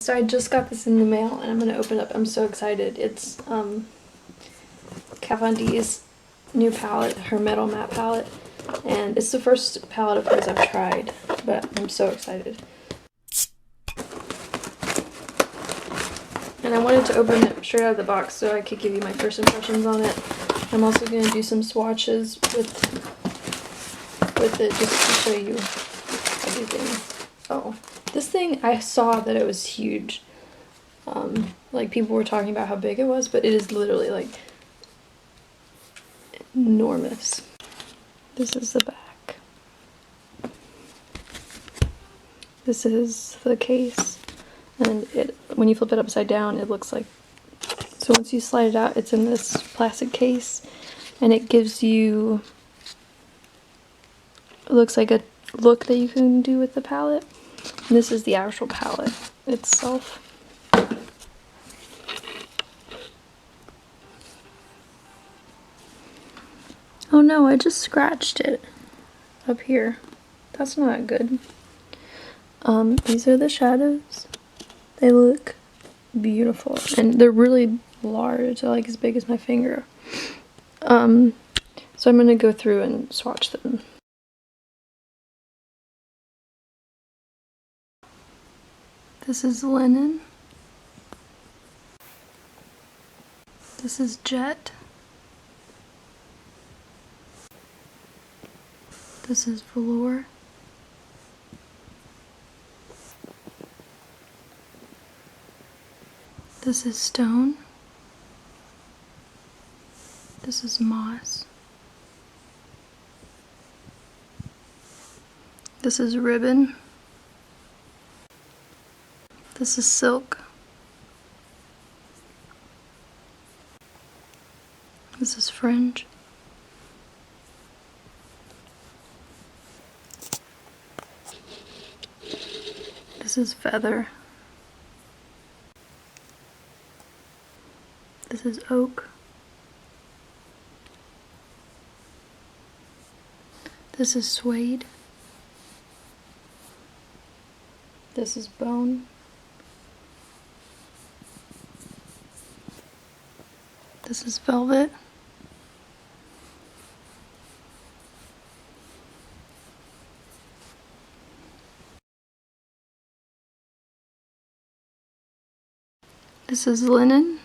So I just got this in the mail and I'm going to open it up. I'm so excited. It's Kat Von D's new palette, her MetalMatte palette. And it's the first palette of hers I've tried, but I'm so excited. And I wanted to open it straight out of the box so I could give you my first impressions on it. I'm also going to do some swatches with it just to show you everything. Oh, this thing, I saw that it was huge. Like people were talking about how big it was, but it is literally like enormous. This is the back. This is the case. And when you flip it upside down, it looks like, so once you slide it out, it's in this plastic case, and it gives you, it looks like a look that you can do with the palette. And this is the actual palette itself. Oh no, I just scratched it up here. That's not good. These are the shadows. They look beautiful, and they're really large. They're like as big as my finger. So I'm gonna go through and swatch them. This is linen. This is jet. This is velour. This is stone. This is moss. This is ribbon. This is silk. This is fringe. This is feather. This is oak. This is suede. This is bone. This is velvet. This is linen.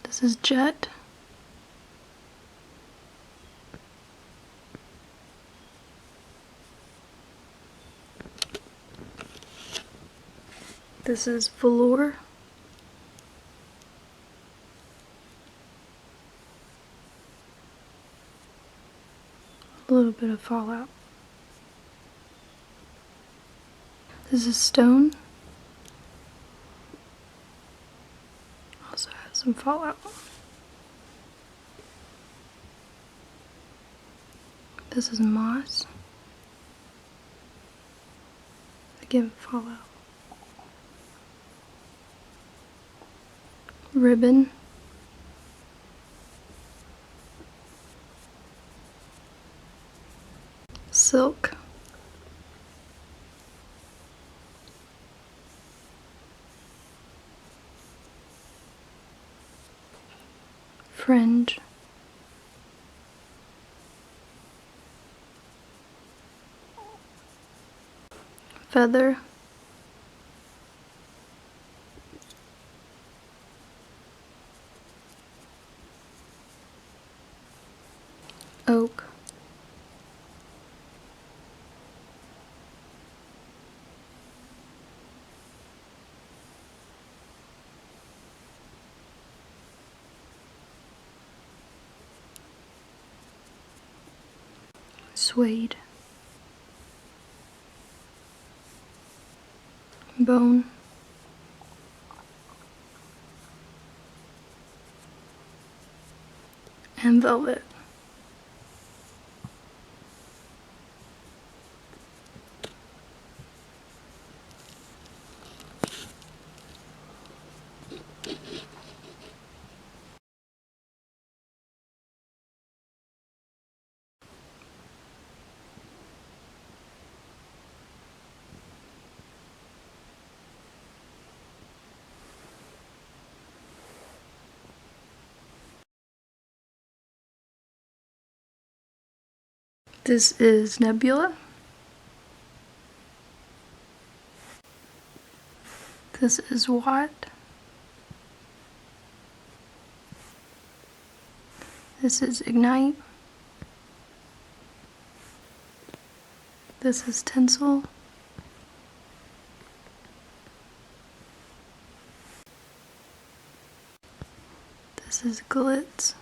This is jet. This is velour. A little bit of fallout. This is stone. Also has some fallout. This is moss. Again, fallout. Ribbon. Silk. Fringe. Feather. Oak. Suede. Bone. And velvet. This is Nebula. This is Watt. This is Ignite. This is Tinsel. This is Glitz.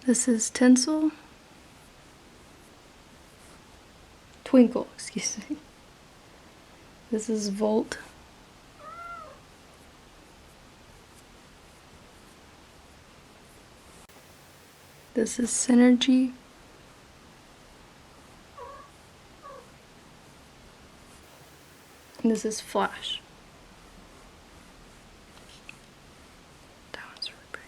This is Tinsel. Twinkle, excuse me. This is Volt. This is Synergy. And this is Flash. That one's really pretty.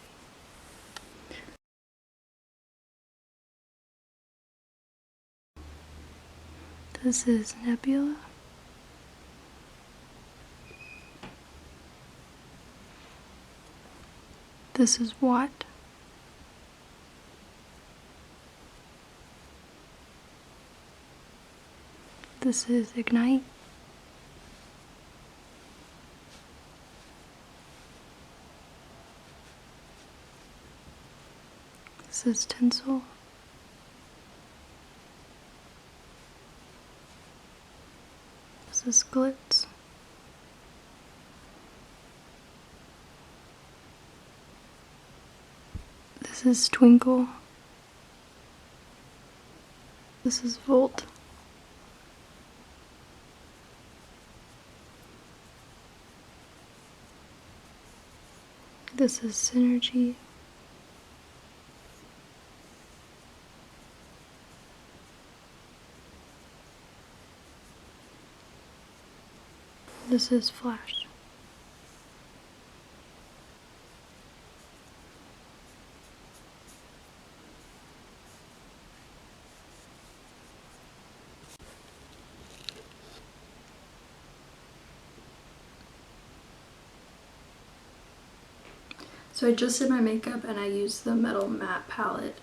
This is Nebula. This is Watt. This is Ignite. This is Tinsel. This is Glitz. This is Twinkle. This is Volt. This is Synergy. This is Flash. So I just did my makeup and I used the MetalMatte palette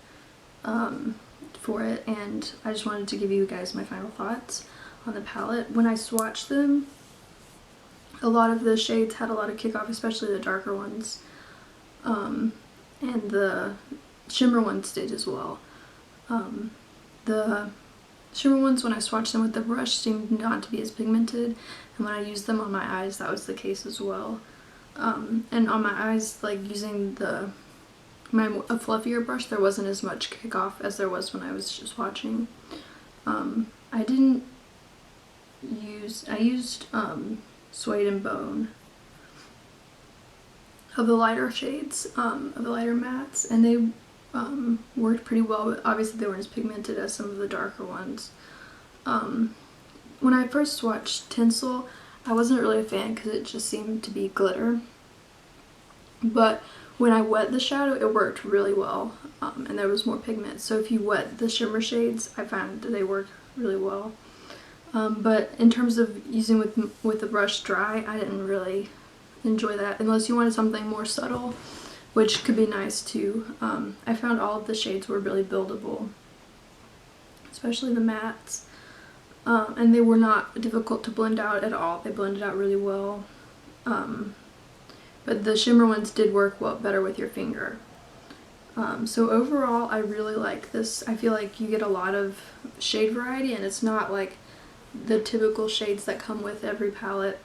for it, and I just wanted to give you guys my final thoughts on the palette. When I swatched them, a lot of the shades had a lot of kickoff, especially the darker ones, and the shimmer ones did as well. The shimmer ones, when I swatched them with the brush, seemed not to be as pigmented, and when I used them on my eyes, that was the case as well. And on my eyes, like using a fluffier brush, there wasn't as much kickoff as there was when I was just swatching. I used Suede and Bone of the lighter shades, of the lighter mattes, and they worked pretty well, but obviously they weren't as pigmented as some of the darker ones. When I first swatched Tinsel, I wasn't really a fan because it just seemed to be glitter, but when I wet the shadow, it worked really well, and there was more pigment. So if you wet the shimmer shades, I found that they worked really well. But in terms of using with the brush dry, I didn't really enjoy that unless you wanted something more subtle, which could be nice too. I found all of the shades were really buildable, especially the mattes. And they were not difficult to blend out at all. They blended out really well. But the shimmer ones did work better with your finger. So overall, I really like this. I feel like you get a lot of shade variety, and it's not like the typical shades that come with every palette.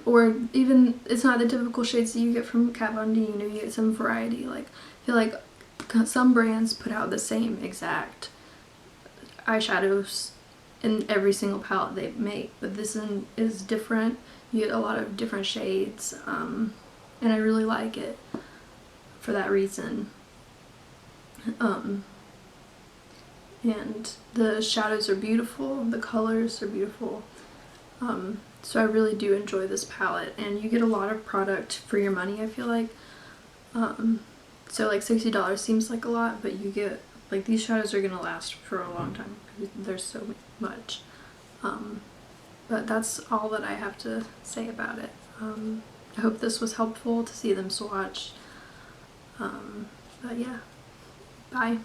Or even, it's not the typical shades that you get from Kat Von D, you get some variety. Like, I feel like some brands put out the same exact eyeshadows in every single palette they make, but this is different. You get a lot of different shades, and I really like it for that reason. And the shadows are beautiful, the colors are beautiful, so I really do enjoy this palette, and you get a lot of product for your money, I feel like. So like $60 seems like a lot, but you get, like, these shadows are gonna last for a long time because there's so much. But that's all that I have to say about it. I hope this was helpful to see them swatch. But yeah, bye.